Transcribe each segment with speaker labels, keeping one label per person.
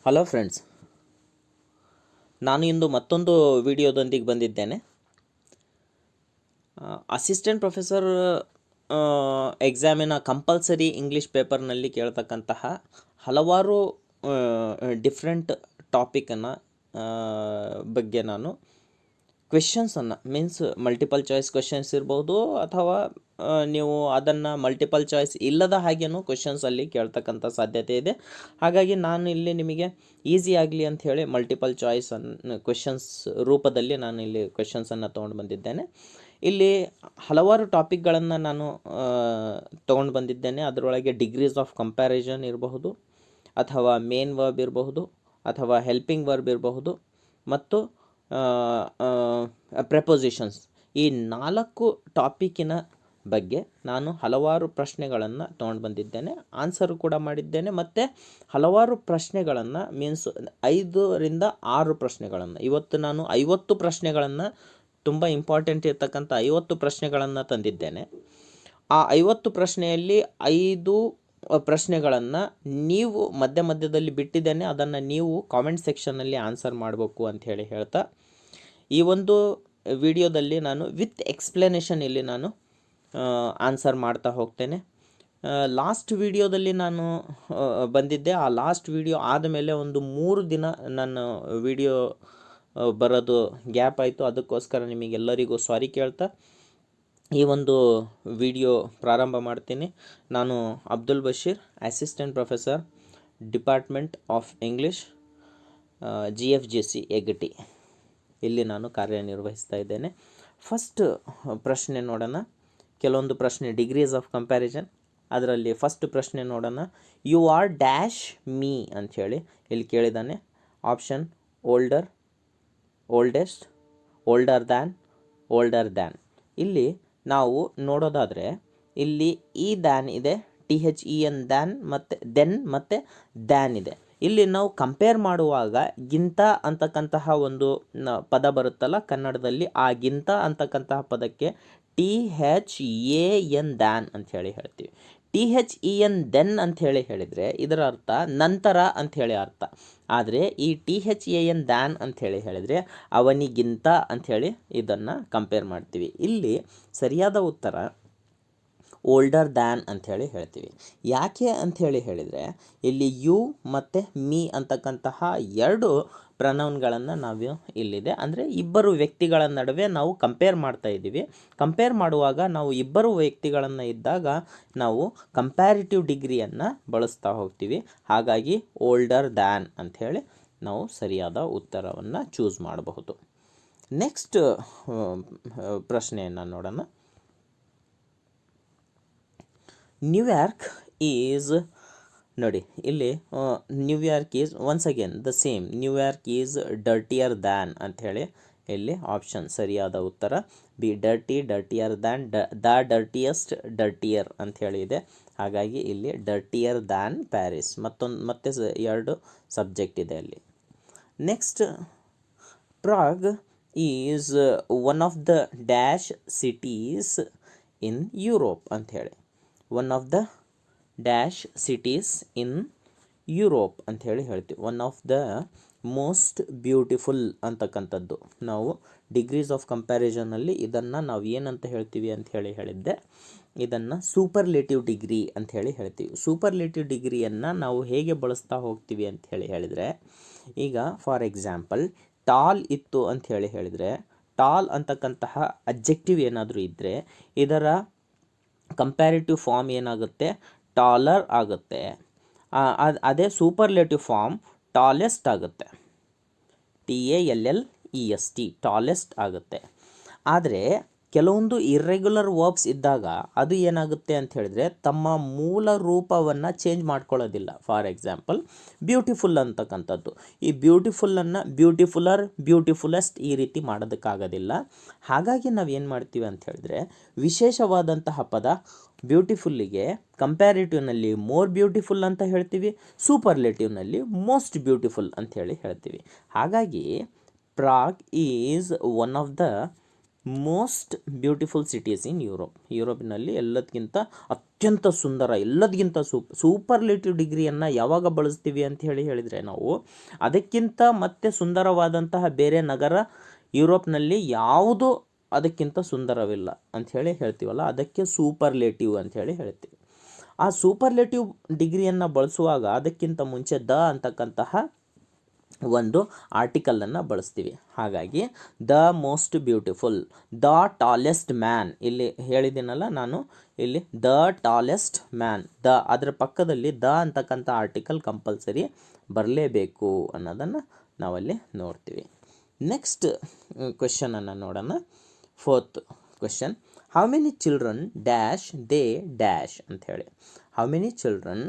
Speaker 1: Hello friends, ನಾನು ಇಂದು ಮತ್ತೊಂದು ವಿಡಿಯೋದೊಂದಿಗೆ ಬಂದಿದ್ದೇನೆ. ಅಸಿಸ್ಟೆಂಟ್ ಪ್ರೊಫೆಸರ್ ಎಕ್ಸಾಮಿನ ಕಂಪಲ್ಸರಿ ಇಂಗ್ಲೀಷ್ ಪೇಪರ್ನಲ್ಲಿ ಕೇಳ್ತಕ್ಕಂತಹ ಹಲವಾರು ಡಿಫ್ರೆಂಟ್ ಟಾಪಿಕನ್ನು ಬಗ್ಗೆ ನಾನು ಕ್ವೆಶನ್ಸನ್ನು ಮೀನ್ಸ್ ಮಲ್ಟಿಪಲ್ ಚಾಯ್ಸ್ ಕ್ವೆಶನ್ಸ್ ಇರ್ಬೋದು, ಅಥವಾ ನೀವು ಅದನ್ನು ಮಲ್ಟಿಪಲ್ ಚಾಯ್ಸ್ ಇಲ್ಲದ ಹಾಗೇನೂ ಕ್ವೆಶನ್ಸಲ್ಲಿ ಕೇಳ್ತಕ್ಕಂಥ ಸಾಧ್ಯತೆ ಇದೆ. ಹಾಗಾಗಿ ನಾನು ಇಲ್ಲಿ ನಿಮಗೆ ಈಸಿ ಆಗಲಿ ಅಂಥೇಳಿ ಮಲ್ಟಿಪಲ್ ಚಾಯ್ಸನ್ನು ಕ್ವೆಶನ್ಸ್ ರೂಪದಲ್ಲಿ ನಾನು ಇಲ್ಲಿ ಕ್ವೆಶನ್ಸನ್ನು ತೊಗೊಂಡು ಬಂದಿದ್ದೇನೆ. ಇಲ್ಲಿ ಹಲವಾರು ಟಾಪಿಕ್ಗಳನ್ನು ನಾನು ತೊಗೊಂಡು ಬಂದಿದ್ದೇನೆ. ಅದರೊಳಗೆ ಡಿಗ್ರೀಸ್ ಆಫ್ ಕಂಪ್ಯಾರಿಸನ್ ಇರಬಹುದು, ಅಥವಾ ಮೇನ್ ವರ್ಬ್ ಇರಬಹುದು, ಅಥವಾ ಹೆಲ್ಪಿಂಗ್ ವರ್ಬ್ ಇರಬಹುದು, ಮತ್ತು ಪ್ರೆಪೊಸಿಷನ್ಸ್. ಈ 4 ಟಾಪಿಕ್ಕಿನ ಬಗ್ಗೆ ನಾನು ಹಲವಾರು ಪ್ರಶ್ನೆಗಳನ್ನು ತೊಗೊಂಡು ಬಂದಿದ್ದೇನೆ, ಆನ್ಸರು ಕೂಡ ಮಾಡಿದ್ದೇನೆ. ಮತ್ತು ಹಲವಾರು ಪ್ರಶ್ನೆಗಳನ್ನು ಮೀನ್ಸ್ 5ರಿಂದ 6 ಪ್ರಶ್ನೆಗಳನ್ನು, ಇವತ್ತು ನಾನು 50 ಪ್ರಶ್ನೆಗಳನ್ನು, ತುಂಬ ಇಂಪಾರ್ಟೆಂಟ್ ಇರ್ತಕ್ಕಂಥ 50 ಪ್ರಶ್ನೆಗಳನ್ನು ತಂದಿದ್ದೇನೆ. ಆ 50 ಪ್ರಶ್ನೆಯಲ್ಲಿ 5 ಪ್ರಶ್ನೆಗಳನ್ನು ನೀವು ಮಧ್ಯದಲ್ಲಿ ಬಿಟ್ಟಿದ್ದೇನೆ, ಅದನ್ನು ನೀವು ಕಾಮೆಂಟ್ ಸೆಕ್ಷನ್ನಲ್ಲಿ ಆನ್ಸರ್ ಮಾಡಬೇಕು ಅಂಥೇಳಿ ಹೇಳ್ತಾ, ಈ ಒಂದು ವಿಡಿಯೋದಲ್ಲಿ ನಾನು ವಿತ್ ಎಕ್ಸ್ಪ್ಲನೇಷನ್ ಇಲ್ಲಿ ನಾನು ಆನ್ಸರ್ ಮಾಡ್ತಾ ಹೋಗ್ತೇನೆ. ಲಾಸ್ಟ್ ವಿಡಿಯೋದಲ್ಲಿ ನಾನು ಬಂದಿದ್ದೆ. ಆ ಲಾಸ್ಟ್ ವಿಡಿಯೋ ಆದಮೇಲೆ ಒಂದು 3 ದಿನ ನನ್ನ ವಿಡಿಯೋ ಬರೋದು ಗ್ಯಾಪ್ ಆಯಿತು. ಅದಕ್ಕೋಸ್ಕರ ನಿಮಗೆಲ್ಲರಿಗೂ ಸಾರಿ ಕೇಳ್ತಾ ಈ ಒಂದು ವಿಡಿಯೋ ಪ್ರಾರಂಭ ಮಾಡ್ತೀನಿ. ನಾನು Abdul Bashir, assistant professor, department of English, GFGC ಎಗಟಿ, ಇಲ್ಲಿ ನಾನು ಕಾರ್ಯನಿರ್ವಹಿಸ್ತಾ ಇದ್ದೇನೆ. ಫಸ್ಟ್ ಪ್ರಶ್ನೆ ನೋಡೋಣ. ಕೆಲವೊಂದು ಪ್ರಶ್ನೆ ಡಿಗ್ರೀಸ್ ಆಫ್ ಕಂಪ್ಯಾರಿಸನ್. ಅದರಲ್ಲಿ ಫಸ್ಟ್ ಪ್ರಶ್ನೆ ನೋಡೋಣ. ಯು ಆರ್ ಡ್ಯಾಶ್ ಮೀ ಅಂಥೇಳಿ ಇಲ್ಲಿ ಕೇಳಿದ್ದಾನೆ. Option older, oldest, older than. ಇಲ್ಲಿ ನಾವು ನೋಡೋದಾದರೆ ಇಲ್ಲಿ ಈ ದ್ಯಾನ್ ಇದೆ, THEN ದ್ಯಾನ್, ಮತ್ತು ದೆನ್ ಮತ್ತು ದ್ಯಾನ್ ಇದೆ. ಇಲ್ಲಿ ನಾವು ಕಂಪೇರ್ ಮಾಡುವಾಗ ಗಿಂತ ಅಂತಕ್ಕಂತಹ ಒಂದು ಪದ ಬರುತ್ತಲ್ಲ ಕನ್ನಡದಲ್ಲಿ, ಆ ಗಿಂತ ಅಂತಕ್ಕಂತಹ ಪದಕ್ಕೆ THEN ದ್ಯಾನ್ ಅಂಥೇಳಿ ಹೇಳ್ತೀವಿ. THEN ದೆನ್ ಅಂಥೇಳಿ ಹೇಳಿದರೆ ಇದರ ಅರ್ಥ ನಂತರ ಅಂಥೇಳಿ ಅರ್ಥ. ಆದರೆ ಈ THEN ದ್ಯಾನ್ ಅಂಥೇಳಿ ಹೇಳಿದರೆ ಅವನಿಗಿಂತ ಅಂಥೇಳಿ ಇದನ್ನು ಕಂಪೇರ್ ಮಾಡ್ತೀವಿ. ಇಲ್ಲಿ ಸರಿಯಾದ ಉತ್ತರ ಓಲ್ಡರ್ ದ್ಯಾನ್ ಅಂಥೇಳಿ ಹೇಳ್ತೀವಿ. ಯಾಕೆ ಅಂಥೇಳಿ ಹೇಳಿದರೆ ಇಲ್ಲಿ ಯು ಮತ್ತು ಮೀ ಅಂತಕ್ಕಂತಹ 2 ಪ್ರನೌನ್ಗಳನ್ನು ನಾವು ಇಲ್ಲಿದೆ, ಅಂದರೆ ಇಬ್ಬರು ವ್ಯಕ್ತಿಗಳ ನಡುವೆ ನಾವು ಕಂಪೇರ್ ಮಾಡ್ತಾ ಇದ್ದೀವಿ. ಕಂಪೇರ್ ಮಾಡುವಾಗ ನಾವು ಇಬ್ಬರು ವ್ಯಕ್ತಿಗಳನ್ನು ಇದ್ದಾಗ ನಾವು ಕಂಪ್ಯಾರಿಟಿವ್ ಡಿಗ್ರಿಯನ್ನು ಬಳಸ್ತಾ ಹೋಗ್ತೀವಿ. ಹಾಗಾಗಿ ಓಲ್ಡರ್ ದ್ಯಾನ್ ಅಂಥೇಳಿ ನಾವು ಸರಿಯಾದ ಉತ್ತರವನ್ನು ಚೂಸ್ ಮಾಡಬಹುದು. ನೆಕ್ಸ್ಟ್ ಪ್ರಶ್ನೆಯನ್ನು ನೋಡೋಣ. ನ್ಯೂಯಾರ್ಕ್ ಈಸ್, ನೋಡಿ ಇಲ್ಲಿ New York is once again the same. New York is dirtier than ಅಂಥೇಳಿ ಇಲ್ಲಿ ಆಪ್ಷನ್ ಸರಿಯಾದ ಉತ್ತರ B. Dirtier than, the dirtiest, dirtier ಅಂಥೇಳಿ ಇದೆ. ಹಾಗಾಗಿ ಇಲ್ಲಿ ಡರ್ಟಿಯರ್ ದ್ಯಾನ್ ಪ್ಯಾರಿಸ್. ಮತ್ತೆ 2 ಸಬ್ಜೆಕ್ಟ್ ಇದೆ ಅಲ್ಲಿ. Next, Prague is one of the dash cities in Europe ಅಂಥೇಳಿ. One of the dash cities in Europe ಅಂಥೇಳಿ ಹೇಳ್ತೀವಿ. One of the most beautiful ಅಂತಕ್ಕಂಥದ್ದು. ನಾವು ಡಿಗ್ರೀಸ್ ಆಫ್ ಕಂಪ್ಯಾರಿಸನಲ್ಲಿ ಇದನ್ನು ನಾವು ಏನಂತ ಹೇಳ್ತೀವಿ ಅಂಥೇಳಿ ಹೇಳಿದ್ದೆ, ಇದನ್ನು ಸೂಪರ್ಲೇಟಿವ್ ಡಿಗ್ರಿ ಅಂಥೇಳಿ ಹೇಳ್ತೀವಿ. ಸೂಪರ್ಲೇಟಿವ್ ಡಿಗ್ರಿಯನ್ನು ನಾವು ಹೇಗೆ ಬಳಸ್ತಾ ಹೋಗ್ತೀವಿ ಅಂಥೇಳಿ ಹೇಳಿದರೆ, ಈಗ ಫಾರ್ ಎಕ್ಸಾಂಪಲ್ ಟಾಲ್ ಇತ್ತು ಅಂಥೇಳಿ ಹೇಳಿದರೆ, ಟಾಲ್ ಅಂತಕ್ಕಂತಹ ಅಬ್ಜೆಕ್ಟಿವ್ ಏನಾದರೂ ಇದ್ದರೆ ಇದರ ಕಂಪ್ಯಾರಿಟಿವ್ ಫಾರ್ಮ್ ಏನಾಗುತ್ತೆ, ಟಾಲರ್ ಆಗುತ್ತೆ. ಅದೇ ಸೂಪರ್ಲೇಟಿವ್ ಫಾರ್ಮ್ ಟಾಲೆಸ್ಟ್ ಆಗುತ್ತೆ, TALLEST, ಟಾಲೆಸ್ಟ್ ಆಗುತ್ತೆ. ಆದರೆ ಕೆಲವೊಂದು ಇರ್ರೆಗ್ಯುಲರ್ ವರ್ಬ್ಸ್ ಇದ್ದಾಗ ಅದು ಏನಾಗುತ್ತೆ ಅಂತ ಹೇಳಿದ್ರೆ ತಮ್ಮ ಮೂಲ ರೂಪವನ್ನು ಚೇಂಜ್ ಮಾಡ್ಕೊಳ್ಳೋದಿಲ್ಲ. ಫಾರ್ ಎಕ್ಸಾಂಪಲ್ ಬ್ಯೂಟಿಫುಲ್ ಅಂತಕ್ಕಂಥದ್ದು, ಈ ಬ್ಯೂಟಿಫುಲ್ಲನ್ನು ಬ್ಯೂಟಿಫುಲ್ಲರ್, ಬ್ಯೂಟಿಫುಲ್ಲೆಸ್ಟ್ ಈ ರೀತಿ ಮಾಡೋದಕ್ಕಾಗೋದಿಲ್ಲ. ಹಾಗಾಗಿ ನಾವು ಏನು ಮಾಡ್ತೀವಿ ಅಂತ ಹೇಳಿದ್ರೆ ವಿಶೇಷವಾದಂತಹ ಪದ ಬ್ಯೂಟಿಫುಲ್ಲಿಗೆ ಕಂಪ್ಯಾರಿಟಿವ್ನಲ್ಲಿ ಮೋರ್ ಬ್ಯೂಟಿಫುಲ್ ಅಂತ ಹೇಳ್ತೀವಿ, ಸೂಪರ್ಲೇಟಿವ್ನಲ್ಲಿ ಮೋಸ್ಟ್ ಬ್ಯೂಟಿಫುಲ್ ಅಂಥೇಳಿ ಹೇಳ್ತೀವಿ. ಹಾಗಾಗಿ Prague is one of the most beautiful cities in ಯುರೋಪಿನಲ್ಲಿ ಎಲ್ಲದಕ್ಕಿಂತ ಅತ್ಯಂತ ಸುಂದರ, ಎಲ್ಲದಕ್ಕಿಂತ ಸೂಪರ್ಲೇಟಿವ್ ಡಿಗ್ರಿಯನ್ನು ಯಾವಾಗ ಬಳಸ್ತೀವಿ ಅಂತ ಹೇಳಿದರೆ ನಾವು ಅದಕ್ಕಿಂತ ಮತ್ತೆ ಸುಂದರವಾದಂತಹ ಬೇರೆ ನಗರ ಯುರೋಪ್ನಲ್ಲಿ ಯಾವುದೂ ಅದಕ್ಕಿಂತ ಸುಂದರವಿಲ್ಲ ಅಂಥೇಳಿ ಹೇಳ್ತೀವಲ್ಲ, ಅದಕ್ಕೆ ಸೂಪರ್ಲೇಟಿವ್ ಅಂಥೇಳಿ ಹೇಳ್ತೀವಿ. ಆ ಸೂಪರ್ಲೇಟಿವ್ ಡಿಗ್ರಿಯನ್ನು ಬಳಸುವಾಗ ಅದಕ್ಕಿಂತ ಮುಂಚೆ ದ ಅಂತಕ್ಕಂತಹ ಒಂದು ಆರ್ಟಿಕಲನ್ನು ಬಳಸ್ತೀವಿ. ಹಾಗಾಗಿ the most beautiful, the tallest man, ಇಲ್ಲಿ ಹೇಳಿದ್ದೀನಲ್ಲ ನಾನು, ಇಲ್ಲಿ ದ ಟಾಲೆಸ್ಟ್ ಮ್ಯಾನ್, ಅದರ ಪಕ್ಕದಲ್ಲಿ ದ ಅಂತಕ್ಕಂಥ ಆರ್ಟಿಕಲ್ ಕಂಪಲ್ಸರಿ ಬರಲೇಬೇಕು ಅನ್ನೋದನ್ನು ನಾವಲ್ಲಿ ನೋಡ್ತೀವಿ. ನೆಕ್ಸ್ಟ್ ಕ್ವೆಶನನ್ನು ನೋಡೋಣ. 4th question, how many children dash they dash ಅಂಥೇಳಿ. ಹೌ ಮೆನಿ ಚಿಲ್ಡ್ರನ್,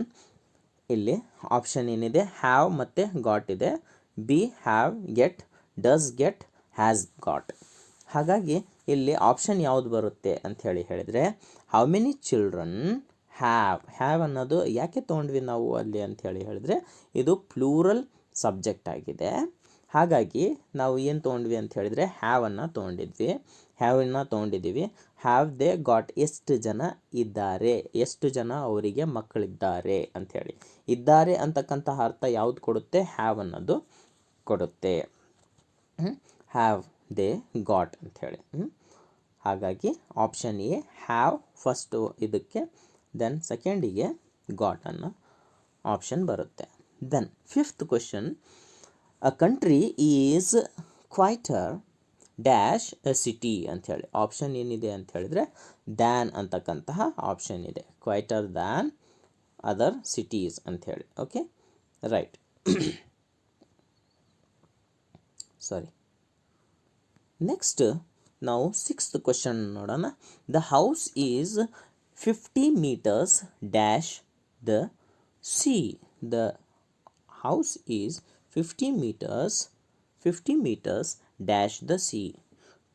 Speaker 1: ಇಲ್ಲಿ ಆಪ್ಷನ್ ಏನಿದೆ, ಹ್ಯಾವ್ ಮತ್ತು ಗಾಟ್ ಇದೆ. B have, get, does get, has got. ಹಾಗಾಗಿ ಇಲ್ಲಿ ಆಪ್ಷನ್ ಯಾವುದು ಬರುತ್ತೆ ಅಂಥೇಳಿ ಹೇಳಿದರೆ, ಹೌ ಮೆನಿ ಚಿಲ್ಡ್ರನ್ ಹ್ಯಾವ್ ಅನ್ನೋದು ಯಾಕೆ ತೊಗೊಂಡ್ವಿ ನಾವು ಅಲ್ಲಿ ಅಂಥೇಳಿ ಹೇಳಿದರೆ, ಇದು ಪ್ಲೂರಲ್ ಸಬ್ಜೆಕ್ಟ್ ಆಗಿದೆ. ಹಾಗಾಗಿ ನಾವು ಏನು ತೊಗೊಂಡ್ವಿ ಅಂತ ಹೇಳಿದರೆ ಹ್ಯಾವನ್ನು ತೊಗೊಂಡಿದ್ದೀವಿ. ಹ್ಯಾವ್ ದೇ ಗಾಟ್, ಎಷ್ಟು ಜನ ಇದ್ದಾರೆ, ಎಷ್ಟು ಜನ ಅವರಿಗೆ ಮಕ್ಕಳಿದ್ದಾರೆ ಅಂಥೇಳಿ. ಇದ್ದಾರೆ ಅಂತಕ್ಕಂತಹ ಅರ್ಥ ಯಾವುದು ಕೊಡುತ್ತೆ, ಹ್ಯಾವ್ ಅನ್ನೋದು ಕೊಡುತ್ತೆ. ಹ್ಯಾವ್ ದೇ ಗಾಟ್ ಅಂಥೇಳಿ. ಹಾಗಾಗಿ ಆಪ್ಷನ್ ಎ ಹ್ಯಾವ್ ಫಸ್ಟು ಇದಕ್ಕೆ, ದೆನ್ ಸೆಕೆಂಡಿಗೆ ಗಾಟ್ ಅನ್ನೋ ಆಪ್ಷನ್ ಬರುತ್ತೆ. Then 5th question, a country is quieter dash a city ಅಂಥೇಳಿ. ಆಪ್ಷನ್ ಏನಿದೆ ಅಂತ ಹೇಳಿದರೆ ದ್ಯಾನ್ ಅಂತಕ್ಕಂತಹ ಆಪ್ಷನ್ ಇದೆ, ಕ್ವೈಟರ್ ದ್ಯಾನ್ ಅದರ್ ಸಿಟೀಸ್ ಅಂಥೇಳಿ. Okay, right. ಸಾರಿ. ನೆಕ್ಸ್ಟ್ ನಾವು 6th ಕ್ವೆಶನ್ ನೋಡೋಣ. The house is 50 meters dash the sea. The house is 50 meters dash the sea.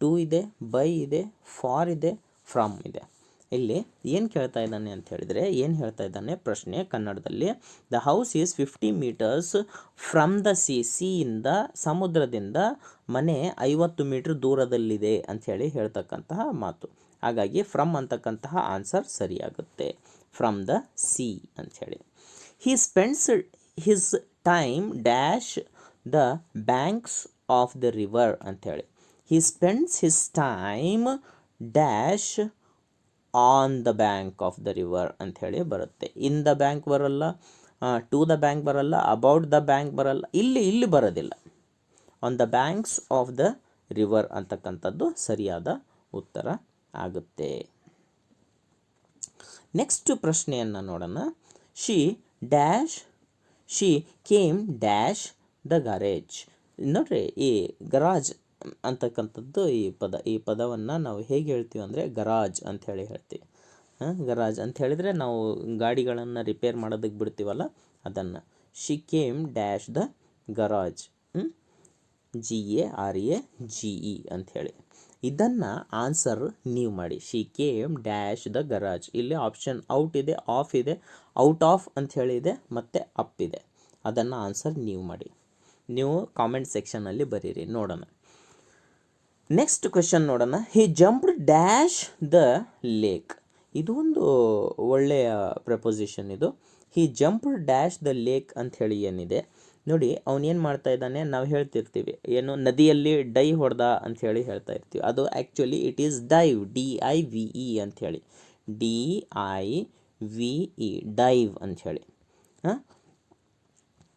Speaker 1: To ಇದೆ, ಬೈ ಇದೆ, ಫಾರ್ ಇದೆ, ಫ್ರಮ್ ಇದೆ. ಇಲ್ಲಿ ಏನು ಕೇಳ್ತಾ ಇದ್ದಾನೆ ಅಂತ ಹೇಳಿದರೆ, ಏನು ಹೇಳ್ತಾ ಇದ್ದಾನೆ ಪ್ರಶ್ನೆ ಕನ್ನಡದಲ್ಲಿ, the house is 50 meters from the ಸಿಯಿಂದ, ಸಮುದ್ರದಿಂದ ಮನೆ 50 ಮೀಟರ್ ದೂರದಲ್ಲಿದೆ ಅಂಥೇಳಿ ಹೇಳ್ತಕ್ಕಂತಹ ಮಾತು. ಹಾಗಾಗಿ ಫ್ರಮ್ ಅಂತಕ್ಕಂತಹ ಆನ್ಸರ್ ಸರಿಯಾಗುತ್ತೆ, ಫ್ರಮ್ ದ ಸಿ ಅಂಥೇಳಿ. He spends his time dash the banks of the river ಅಂಥೇಳಿ. He spends his time dash on the bank of the river ಅಂಥೇಳಿ ಬರುತ್ತೆ. ಇನ್ ದ ಬ್ಯಾಂಕ್ ಬರಲ್ಲ, ಟು ದ ಬ್ಯಾಂಕ್ ಬರಲ್ಲ, about the bank ಬರಲ್ಲ, ಇಲ್ಲಿ ಬರೋದಿಲ್ಲ. On the banks of the river ಅಂತಕ್ಕಂಥದ್ದು ಸರಿಯಾದ ಉತ್ತರ ಆಗುತ್ತೆ. ನೆಕ್ಸ್ಟ್ ಪ್ರಶ್ನೆಯನ್ನು ನೋಡೋಣ. She came dash the garage. ನೋಡ್ರಿ, ಈ ಗರಾಜ್ ಅಂತಕ್ಕಂಥದ್ದು ಈ ಪದವನ್ನು ನಾವು ಹೇಗೆ ಹೇಳ್ತೀವಿ ಅಂದರೆ ಗರಾಜ್ ಅಂಥೇಳಿ ಹೇಳ್ತೀವಿ. ಗರಾಜ್ ಅಂತ ಹೇಳಿದರೆ ನಾವು ಗಾಡಿಗಳನ್ನು ರಿಪೇರ್ ಮಾಡೋದಕ್ಕೆ ಬಿಡ್ತೀವಲ್ಲ ಅದನ್ನು. She came dash the garage, GARAGE ಅಂಥೇಳಿ. ಇದನ್ನು ಆನ್ಸರ್ ನೀವು ಮಾಡಿ. She came dash the garage. ಇಲ್ಲಿ ಆಪ್ಷನ್ ಔಟ್ ಇದೆ, ಆಫ್ ಇದೆ, ಔಟ್ ಆಫ್ ಅಂಥೇಳಿ ಇದೆ, ಮತ್ತು ಅಪ್ ಇದೆ. ಅದನ್ನು ಆನ್ಸರ್ ನೀವು ಮಾಡಿ. ನೀವು ಕಾಮೆಂಟ್ ಸೆಕ್ಷನಲ್ಲಿ ಬರೀರಿ, ನೋಡೋಣ. ನೆಕ್ಸ್ಟ್ ಕ್ವೆಶನ್ ನೋಡೋಣ. ಹಿ ಜಂಪ್ಡ್ ಡ್ಯಾಶ್ ದ ಲೇಕ್. ಇದು ಒಂದು ಒಳ್ಳೆಯ ಪ್ರಪೋಸಿಷನ್ ಇದು. ಹಿ ಜಂಪ್ಡ್ ಡ್ಯಾಶ್ ದ ಲೇಕ್ ಅಂಥೇಳಿ ಏನಿದೆ ನೋಡಿ, ಅವನೇನು ಮಾಡ್ತಾ ಇದ್ದಾನೆ, ನಾವು ಹೇಳ್ತಿರ್ತೀವಿ ಏನು, ನದಿಯಲ್ಲಿ ಡೈ ಹೊಡೆದ ಅಂಥೇಳಿ ಹೇಳ್ತಾ ಇರ್ತೀವಿ. ಅದು actually it is dive, DIVE ಅಂಥೇಳಿ, DIVE, ಡೈವ್ ಅಂಥೇಳಿ.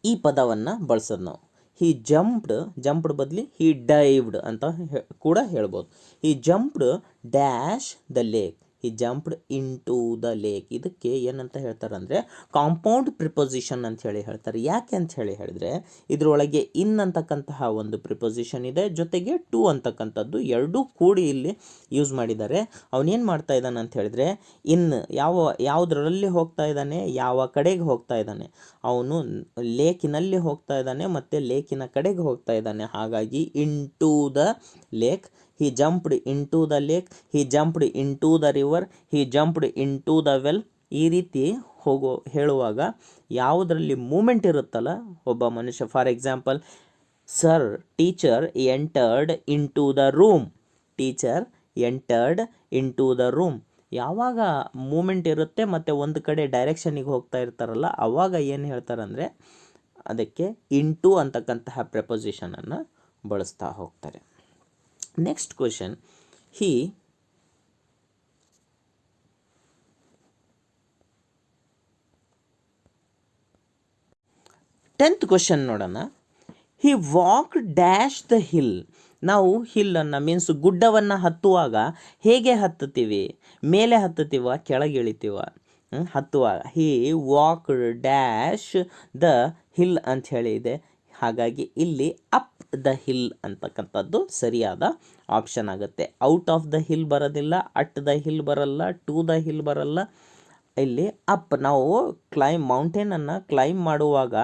Speaker 1: ಈ ಪದವನ್ನು ಬಳಸೋದು ನಾವು. ಹಿ ಜಂಪ್ಡ್ ಬದಲಿ ಹಿ ಡೈವ್ಡ್ ಅಂತ ಕೂಡ ಹೇಳ್ಬೋದು. He jumped dash the lake, he jumped into the lake. ಇದಕ್ಕೆ ಏನಂತ ಹೇಳ್ತಾರೆ ಅಂದರೆ ಕಾಂಪೌಂಡ್ ಪ್ರಿಪೊಸಿಷನ್ ಅಂತ ಹೇಳಿ ಹೇಳ್ತಾರೆ. ಯಾಕೆ ಅಂತ ಹೇಳಿದರೆ ಇದರೊಳಗೆ ಇನ್ ಅಂತಕ್ಕಂತಹ ಒಂದು ಪ್ರಿಪೊಸಿಷನ್ ಇದೆ, ಜೊತೆಗೆ ಟು ಅಂತಕ್ಕಂಥದ್ದು ಎರಡೂ ಕೂಡಿ ಇಲ್ಲಿ ಯೂಸ್ ಮಾಡಿದ್ದಾರೆ. ಅವನೇನು ಮಾಡ್ತಾ ಇದ್ದಾನೆ ಅಂತ ಹೇಳಿದ್ರೆ, ಇನ್ ಯಾವುದರಲ್ಲಿ ಹೋಗ್ತಾ ಇದ್ದಾನೆ, ಯಾವ ಕಡೆಗೆ ಹೋಗ್ತಾ ಇದ್ದಾನೆ, ಅವನು ಲೇಕಿನಲ್ಲಿ ಹೋಗ್ತಾ ಇದ್ದಾನೆ ಮತ್ತು ಲೇಕಿನ ಕಡೆಗೆ ಹೋಗ್ತಾ ಇದ್ದಾನೆ. ಹಾಗಾಗಿ into the lake, he jumped into the lake, he jumped into the river, he jumped into the well. ಈ ರೀತಿ ಹೇಳುವಾಗ ಯಾವುದರಲ್ಲಿ ಮೂಮೆಂಟ್ ಇರುತ್ತಲ್ಲ ಒಬ್ಬ ಮನುಷ್ಯ, for example teacher entered into the room, teacher entered into the room. ಯಾವಾಗ movement ಇರುತ್ತೆ ಮತ್ತು ಒಂದು ಕಡೆ ಡೈರೆಕ್ಷನಿಗೆ ಹೋಗ್ತಾ ಇರ್ತಾರಲ್ಲ ಆವಾಗ ಏನು ಹೇಳ್ತಾರಂದರೆ ಅದಕ್ಕೆ ಇಂಟು ಅಂತಕ್ಕಂತಹ ಪ್ರೆಪೊಸಿಷನನ್ನು ಬಳಸ್ತಾ ಹೋಗ್ತಾರೆ. ನೆಕ್ಸ್ಟ್ ಕ್ವೆಶನ್, ಹಿ 10th ಕ್ವೆಶನ್ ನೋಡೋಣ. ಹಿ ವಾಕ್ ಡ್ಯಾಶ್ ದ ಹಿಲ್. ನಾವು ಹಿಲ್ಲನ್ನು ಮೀನ್ಸ್ ಗುಡ್ಡವನ್ನು ಹತ್ತುವಾಗ ಹೇಗೆ ಹತ್ತುತ್ತೀವಿ? ಮೇಲೆ ಹತ್ತುತ್ತೀವ, ಕೆಳಗೆ ಇಳಿತೀವ? ಹತ್ತುವಾಗ ಹಿ ವಾಕ್ ಡ್ಯಾಶ್ ದ ಹಿಲ್ ಅಂತ ಹೇಳಿ ಇದೆ. ಹಾಗಾಗಿ ಇಲ್ಲಿ ಅಪ್ ದ ಹಿಲ್ ಅಂತಕ್ಕಂಥದ್ದು ಸರಿಯಾದ ಆಪ್ಷನ್ ಆಗುತ್ತೆ. ಔಟ್ ಆಫ್ ದ ಹಿಲ್ ಬರೋದಿಲ್ಲ, ಅಟ್ ದ ಹಿಲ್ ಬರಲ್ಲ, ಟು ದ ಹಿಲ್ ಬರಲ್ಲ. ಇಲ್ಲಿ ಅಪ್, ನಾವು ಮೌಂಟೇನನ್ನು ಕ್ಲೈಮ್ ಮಾಡುವಾಗ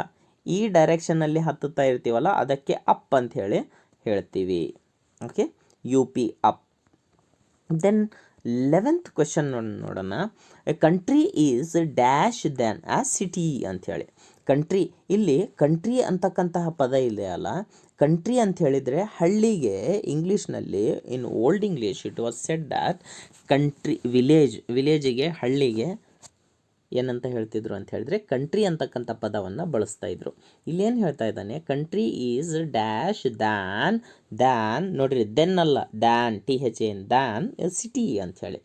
Speaker 1: ಈ ಡೈರೆಕ್ಷನಲ್ಲಿ ಹತ್ತುತ್ತಾ ಇರ್ತೀವಲ್ಲ ಅದಕ್ಕೆ ಅಪ್ ಅಂತ ಹೇಳಿ ಹೇಳ್ತೀವಿ. Okay, U P up. Then 11th question ನೋಡೋಣ. A country is dash than a city ಅಂಥೇಳಿ. ಕಂಟ್ರಿ, ಇಲ್ಲಿ ಕಂಟ್ರಿ ಅಂತಕ್ಕಂತಹ ಪದ ಇದೆ ಅಲ್ಲ, ಕಂಟ್ರಿ ಅಂತ ಹೇಳಿದರೆ ಹಳ್ಳಿಗೆ ಇಂಗ್ಲೀಷ್ನಲ್ಲಿ in old English it was said that country ವಿಲೇಜಿಗೆ ಹಳ್ಳಿಗೆ ಏನಂತ ಹೇಳ್ತಿದ್ರು ಅಂತ ಹೇಳಿದ್ರೆ ಕಂಟ್ರಿ ಅಂತಕ್ಕಂಥ ಪದವನ್ನು ಬಳಸ್ತಾ ಇದ್ರು. ಇಲ್ಲೇನು ಹೇಳ್ತಾ ಇದ್ದಾನೆ, ಕಂಟ್ರಿ ಈಸ್ ಡ್ಯಾಶ್ ದ್ಯಾನ್ ನೋಡ್ರಿ, ದೆನ್ ಅಲ್ಲ, ದ್ಯಾನ್, THAN, ದ್ಯಾನ್ ಸಿಟಿ ಅಂಥೇಳಿ.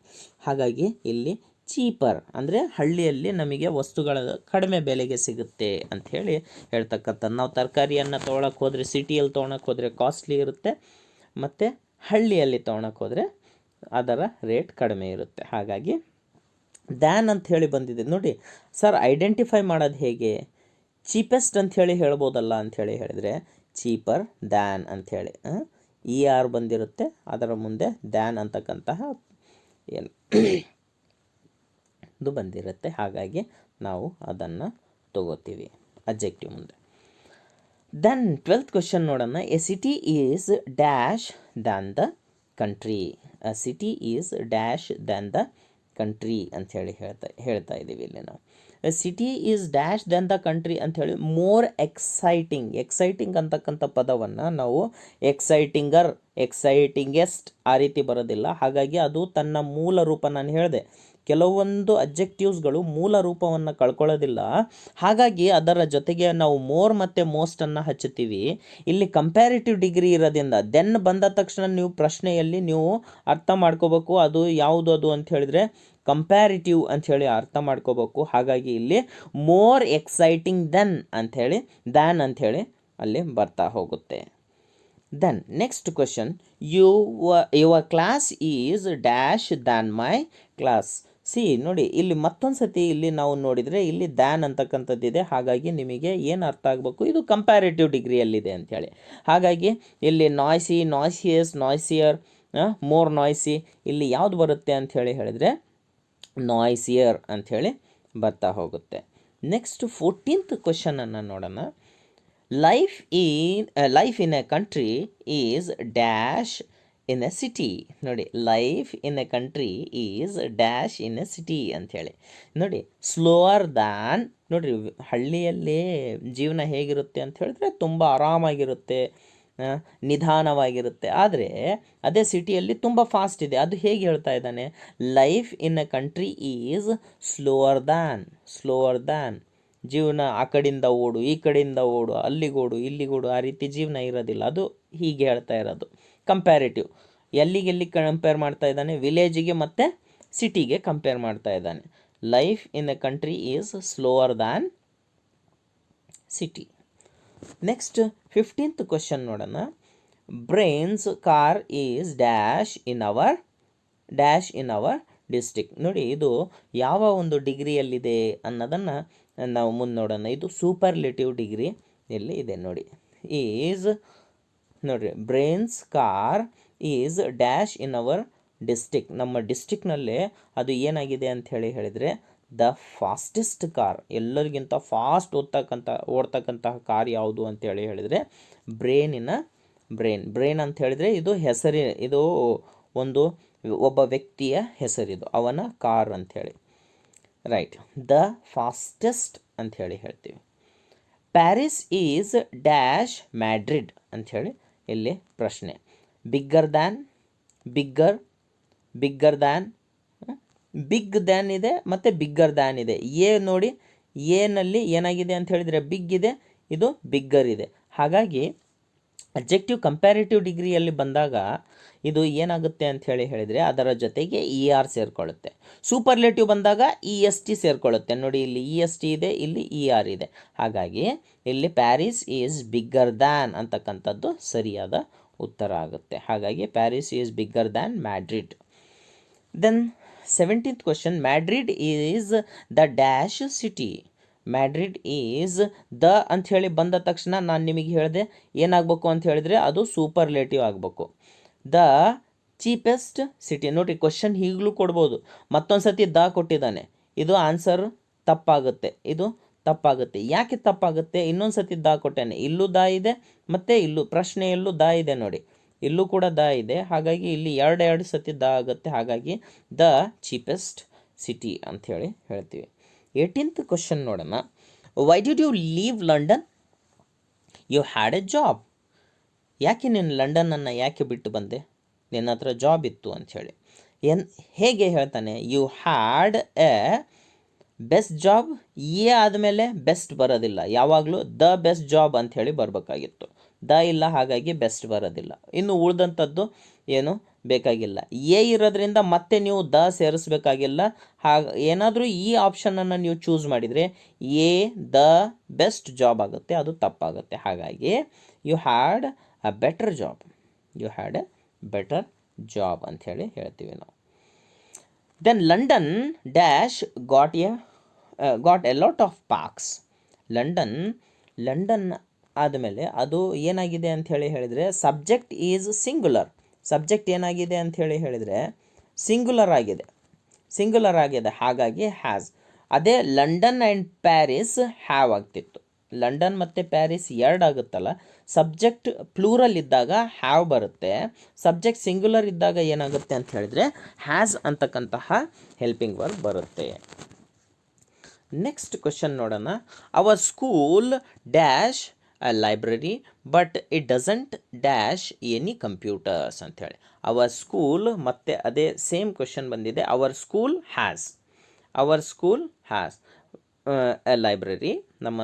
Speaker 1: ಹಾಗಾಗಿ ಇಲ್ಲಿ ಚೀಪರ್ ಅಂದರೆ ಹಳ್ಳಿಯಲ್ಲಿ ನಮಗೆ ವಸ್ತುಗಳ ಕಡಿಮೆ ಬೆಲೆಗೆ ಸಿಗುತ್ತೆ ಅಂಥೇಳಿ ಹೇಳ್ತಕ್ಕಂಥದ್ದು. ನಾವು ತರಕಾರಿಯನ್ನು ತೊಗೊಳಕ್ಕೆ ಹೋದರೆ ಸಿಟಿಯಲ್ಲಿ ತೊಗೊಳಕ್ಕೆ ಹೋದರೆ ಕಾಸ್ಟ್ಲಿ ಇರುತ್ತೆ, ಮತ್ತು ಹಳ್ಳಿಯಲ್ಲಿ ತೊಗೊಳಕ್ಕೆ ಹೋದರೆ ಅದರ ರೇಟ್ ಕಡಿಮೆ ಇರುತ್ತೆ. ಹಾಗಾಗಿ ದ್ಯಾನ್ ಅಂತ ಹೇಳಿ ಬಂದಿದೆ ನೋಡಿ. ಸರ್ ಐಡೆಂಟಿಫೈ ಮಾಡೋದು ಹೇಗೆ? ಚೀಪೆಸ್ಟ್ ಅಂಥೇಳಿ ಹೇಳ್ಬೋದಲ್ಲ ಅಂಥೇಳಿ ಹೇಳಿದರೆ ಚೀಪರ್ ದ್ಯಾನ್ ಅಂಥೇಳಿ ER ಬಂದಿರುತ್ತೆ, ಅದರ ಮುಂದೆ ದ್ಯಾನ್ ಅಂತಕ್ಕಂತಹ ಏನು ಇದು ಬಂದಿರುತ್ತೆ. ಹಾಗಾಗಿ ನಾವು ಅದನ್ನು ತಗೋತೀವಿ ಅಬ್ಜೆಕ್ಟಿವ್ ಮುಂದೆ. ದೆನ್ 12th ಕ್ವೆಶನ್ ನೋಡೋಣ. A city is dash than the country. A city is dash than the country ಅಂಥೇಳಿ ಹೇಳ್ತಾ ಇದ್ದೀವಿ ಇಲ್ಲಿ ನಾವು. City is dash then the country ಅಂಥೇಳಿ ಮೋರ್ ಎಕ್ಸೈಟಿಂಗ್ ಅಂತಕ್ಕಂಥ ಪದವನ್ನು ನಾವು ಎಕ್ಸೈಟಿಂಗೆಸ್ಟ್ ಆ ರೀತಿ ಬರೋದಿಲ್ಲ. ಹಾಗಾಗಿ ಅದು ತನ್ನ ಮೂಲ ರೂಪ, ನಾನು ಹೇಳಿದೆ ಕೆಲವೊಂದು ಅಬ್ಜೆಕ್ಟಿವ್ಸ್ಗಳು ಮೂಲ ರೂಪವನ್ನು ಕಳ್ಕೊಳ್ಳೋದಿಲ್ಲ. ಹಾಗಾಗಿ ಅದರ ಜೊತೆಗೆ ನಾವು ಮೋರ್ ಮತ್ತು ಮೋಸ್ಟನ್ನು ಹಚ್ಚುತ್ತೀವಿ. ಇಲ್ಲಿ ಕಂಪ್ಯಾರಿಟಿವ್ ಡಿಗ್ರಿ ಇರೋದ್ರಿಂದ ದೆನ್ ಬಂದ ತಕ್ಷಣ ನೀವು ಪ್ರಶ್ನೆಯಲ್ಲಿ ನೀವು ಅರ್ಥ ಮಾಡ್ಕೋಬೇಕು ಅದು ಯಾವುದು ಅದು ಅಂತ ಹೇಳಿದ್ರೆ ಕಂಪ್ಯಾರಿಟಿವ್ ಅಂಥೇಳಿ ಅರ್ಥ ಮಾಡ್ಕೋಬೇಕು. ಹಾಗಾಗಿ ಇಲ್ಲಿ ಮೋರ್ ಎಕ್ಸೈಟಿಂಗ್ ದ್ಯಾನ್ ಅಂಥೇಳಿ ಅಲ್ಲಿ ಬರ್ತಾ ಹೋಗುತ್ತೆ. Then next question, your class is dash than my class. ನೋಡಿ, ಇಲ್ಲಿ ಮತ್ತೊಂದು ಸತಿ ಇಲ್ಲಿ ನಾವು ನೋಡಿದರೆ ಇಲ್ಲಿ ದ್ಯಾನ್ ಅಂತಕ್ಕಂಥದ್ದಿದೆ. ಹಾಗಾಗಿ ನಿಮಗೆ ಏನು ಅರ್ಥ ಆಗಬೇಕು, ಇದು ಕಂಪ್ಯಾರಿಟಿವ್ ಡಿಗ್ರಿಯಲ್ಲಿದೆ ಅಂಥೇಳಿ. ಹಾಗಾಗಿ ಇಲ್ಲಿ ನಾಯ್ಸಿಯಸ್, ನಾಯ್ಸಿಯರ್, ಮೋರ್ ನಾಯ್ಸಿ, ಇಲ್ಲಿ ಯಾವುದು ಬರುತ್ತೆ ಅಂಥೇಳಿ ಹೇಳಿದರೆ ನಾಯ್ಸಿಯರ್ ಅಂಥೇಳಿ ಬರ್ತಾ ಹೋಗುತ್ತೆ. ನೆಕ್ಸ್ಟ್ 14th ಕ್ವೆಶನನ್ನು ನೋಡೋಣ. Life in a country is dash in a city. ನೋಡಿ, life in a country is dash in a city ಅಂಥೇಳಿ. ನೋಡಿ, ಸ್ಲೋವರ್ ದ್ಯಾನ್. ನೋಡಿರಿ, ಹಳ್ಳಿಯಲ್ಲಿ ಜೀವನ ಹೇಗಿರುತ್ತೆ ಅಂತ ಹೇಳಿದ್ರೆ ತುಂಬ ಆರಾಮಾಗಿರುತ್ತೆ, ನಿಧಾನವಾಗಿರುತ್ತೆ. ಆದರೆ ಅದೇ ಸಿಟಿಯಲ್ಲಿ ತುಂಬ ಫಾಸ್ಟ್ ಇದೆ. ಅದು ಹೇಗೆ ಹೇಳ್ತಾ ಇದ್ದಾನೆ, life in a country is slower than. ಜೀವನ ಆ ಕಡೆಯಿಂದ ಓಡು, ಈ ಕಡೆಯಿಂದ ಓಡು, ಅಲ್ಲಿಗೋಡು, ಇಲ್ಲಿಗೋಡು, ಆ ರೀತಿ ಜೀವನ ಇರೋದಿಲ್ಲ. ಅದು ಹೀಗೆ ಹೇಳ್ತಾ ಇರೋದು ಕಂಪ್ಯಾರಿಟಿವ್. ಎಲ್ಲಿಗೆಲ್ಲಿ ಕಂಪೇರ್ ಮಾಡ್ತಾ ಇದ್ದಾನೆ, ವಿಲೇಜಿಗೆ ಮತ್ತು ಸಿಟಿಗೆ ಕಂಪೇರ್ ಮಾಡ್ತಾ ಇದ್ದಾನೆ. Life in a country is slower than city. Next 15th question ನೋಡೋಣ. Brian's car is dash in our district. ನೋಡಿ, ಇದು ಯಾವ ಒಂದು ಡಿಗ್ರಿಯಲ್ಲಿದೆ ಅನ್ನೋದನ್ನು ನಾವು ಮುಂದೆ ನೋಡೋಣ. ಇದು ಸೂಪರ್ಲೇಟಿವ್ ಡಿಗ್ರಿ ಇಲ್ಲಿ ಇದೆ. ನೋಡಿ, ನೋಡಿರಿ, brains car is dash in our district. ನಮ್ಮ ಡಿಸ್ಟ್ರಿಕ್ನಲ್ಲೇ ಅದು ಏನಾಗಿದೆ ಅಂತ ಹೇಳಿದರೆ ದ ಫಾಸ್ಟೆಸ್ಟ್ ಕಾರ್, ಎಲ್ಲರಿಗಿಂತ ಫಾಸ್ಟ್ ಓಡ್ತಕ್ಕಂತಹ ಕಾರ್ ಯಾವುದು ಅಂತೇಳಿ ಹೇಳಿದರೆ ಬ್ರೈನ್ ಅಂತ ಹೇಳಿದರೆ ಇದು ಇದು ಒಬ್ಬ ವ್ಯಕ್ತಿಯ ಹೆಸರಿದು, ಅವನ ಕಾರ್ ಅಂಥೇಳಿ. ರೈಟ್, ದ ಫಾಸ್ಟೆಸ್ಟ್ ಅಂಥೇಳಿ ಹೇಳ್ತೀವಿ. ಪ್ಯಾರಿಸ್ ಈಸ್ ಡ್ಯಾಶ್ ಮ್ಯಾಡ್ರಿಡ್ ಅಂಥೇಳಿ ಇಲ್ಲಿ ಪ್ರಶ್ನೆ. Bigger bigger than, big than ಇದೆ ಮತ್ತು ಬಿಗ್ಗರ್ ದ್ಯಾನ್ ಇದೆ. ಎ ನೋಡಿ, ಎನಲ್ಲಿ ಏನಾಗಿದೆ ಅಂತ ಹೇಳಿದರೆ ಬಿಗ್ ಇದೆ, ಇದು ಬಿಗ್ಗರ್ ಇದೆ. ಹಾಗಾಗಿ ಅಬ್ಜೆಕ್ಟಿವ್ ಕಂಪ್ಯಾರಿಟಿವ್ ಡಿಗ್ರಿಯಲ್ಲಿ ಬಂದಾಗ ಇದು ಏನಾಗುತ್ತೆ ಅಂತ ಹೇಳಿದರೆ ಅದರ ಜೊತೆಗೆ ಇ ಆರ್ ಸೇರಿಕೊಳ್ಳುತ್ತೆ. ಸೂಪರ್ಲೇಟಿವ್ ಬಂದಾಗ ಇ ಎಸ್ ಟಿ ಸೇರಿಕೊಳ್ಳುತ್ತೆ. ನೋಡಿ, ಇಲ್ಲಿ ಇ ಎಸ್ ಟಿ ಇದೆ, ಇಲ್ಲಿ ಇ ಆರ್ ಇದೆ. ಹಾಗಾಗಿ ಇಲ್ಲಿ ಪ್ಯಾರಿಸ್ ಈಸ್ ಬಿಗ್ಗರ್ ದ್ಯಾನ್ ಅಂತಕ್ಕಂಥದ್ದು ಸರಿಯಾದ ಉತ್ತರ ಆಗುತ್ತೆ. ಹಾಗಾಗಿ Paris is bigger than Madrid. Then 17th question, Madrid is the dash city. Madrid is the ಅಂಥೇಳಿ ಬಂದ ತಕ್ಷಣ ನಾನು ನಿಮಗೆ ಹೇಳಿದೆ ಏನಾಗಬೇಕು ಅಂತ ಹೇಳಿದರೆ ಅದು ಸೂಪರ್ಲೇಟಿವ್ ಆಗಬೇಕು. The cheapest city. ನೋಡಿ, ಕ್ವಶನ್ ಈಗಲೂ ಕೊಡ್ಬೋದು. ಮತ್ತೊಂದು ಸತಿ ದ ಕೊಟ್ಟಿದ್ದಾನೆ, ಇದು ಆನ್ಸರ್ ತಪ್ಪಾಗುತ್ತೆ, ಇದು ತಪ್ಪಾಗುತ್ತೆ. ಯಾಕೆ ತಪ್ಪಾಗುತ್ತೆ? ಇನ್ನೊಂದು ಸತಿ ದ ಕೊಟ್ಟಾನೆ, ಇಲ್ಲೂ ದ ಇದೆ ಮತ್ತು ಇಲ್ಲೂ ಪ್ರಶ್ನೆಯಲ್ಲೂ ದ ಇದೆ. ನೋಡಿ, ಇಲ್ಲೂ ಕೂಡ ದ ಇದೆ. ಹಾಗಾಗಿ ಇಲ್ಲಿ ಎರಡು ಸತಿ ದ ಆಗುತ್ತೆ. ಹಾಗಾಗಿ ದ ಚೀಪೆಸ್ಟ್ ಸಿಟಿ ಅಂಥೇಳಿ ಹೇಳ್ತೀವಿ. 18th ಕ್ವಶನ್ ನೋಡೋಣ. Why did you leave London? You had a job. ಯಾಕೆ ನೀನು ಲಂಡನನ್ನು ಯಾಕೆ ಬಿಟ್ಟು ಬಂದೆ? ನಿನ್ನ ಹತ್ರ ಜಾಬ್ ಇತ್ತು ಅಂಥೇಳಿ. ಹೇಗೆ ಹೇಳ್ತಾನೆ? You had a best job. A ಆದಮೇಲೆ ಬೆಸ್ಟ್ ಬರೋದಿಲ್ಲ, ಯಾವಾಗಲೂ ದ ಬೆಸ್ಟ್ ಜಾಬ್ ಅಂಥೇಳಿ ಬರಬೇಕಾಗಿತ್ತು. ದ ಇಲ್ಲ, ಹಾಗಾಗಿ ಬೆಸ್ಟ್ ಬರೋದಿಲ್ಲ. ಇನ್ನು ಉಳಿದಂಥದ್ದು ಏನು ಬೇಕಾಗಿಲ್ಲ. ಎ ಇರೋದ್ರಿಂದ ಮತ್ತೆ ನೀವು ದ ಸೇರಿಸ್ಬೇಕಾಗಿಲ್ಲ. ಏನಾದರೂ ಈ ಆಪ್ಷನನ್ನು ನೀವು ಚೂಸ್ ಮಾಡಿದರೆ ಎ ದ ಬೆಸ್ಟ್ ಜಾಬ್ ಆಗುತ್ತೆ, ಅದು ತಪ್ಪಾಗುತ್ತೆ. ಹಾಗಾಗಿ you had a better job, you had a better job ಅಂಥೇಳಿ ಹೇಳ್ತೀವಿ ನಾವು. Then London dash got a lot of parks. London ಆದಮೇಲೆ ಅದು ಏನಾಗಿದೆ ಅಂತ ಹೇಳಿದರೆ ಸಬ್ಜೆಕ್ಟ್ ಈಸ್ ಸಿಂಗುಲರ್. ಸಬ್ಜೆಕ್ಟ್ ಏನಾಗಿದೆ ಅಂತ ಹೇಳಿದರೆ ಸಿಂಗುಲರ್ ಆಗಿದೆ. ಹಾಗಾಗಿ ಹ್ಯಾಸ್. ಅದೇ ಲಂಡನ್ ಆ್ಯಂಡ್ ಪ್ಯಾರಿಸ್ ಹ್ಯಾವ್ ಆಗ್ತಿತ್ತು. ಲಂಡನ್ ಮತ್ತು ಪ್ಯಾರಿಸ್ ಎರಡು ಆಗುತ್ತಲ್ಲ, ಸಬ್ಜೆಕ್ಟ್ ಪ್ಲೂರಲ್ ಇದ್ದಾಗ ಹ್ಯಾವ್ ಬರುತ್ತೆ, ಸಬ್ಜೆಕ್ಟ್ ಸಿಂಗುಲರ್ ಇದ್ದಾಗ ಏನಾಗುತ್ತೆ ಅಂತ ಹೇಳಿದರೆ ಹ್ಯಾಸ್ ಅಂತಕ್ಕಂತಹ ಹೆಲ್ಪಿಂಗ್ ವರ್ಬ್ ಬರುತ್ತೆ. ನೆಕ್ಸ್ಟ್ ಕ್ವಶನ್ ನೋಡೋಣ. Our school dash a library but it doesn't dash any computers ಅಂಥೇಳಿ. ಅವರ್ ಸ್ಕೂಲ್ ಮತ್ತು ಅದೇ ಸೇಮ್ ಕ್ವಶನ್ ಬಂದಿದೆ. Hour school has A library. ನಮ್ಮ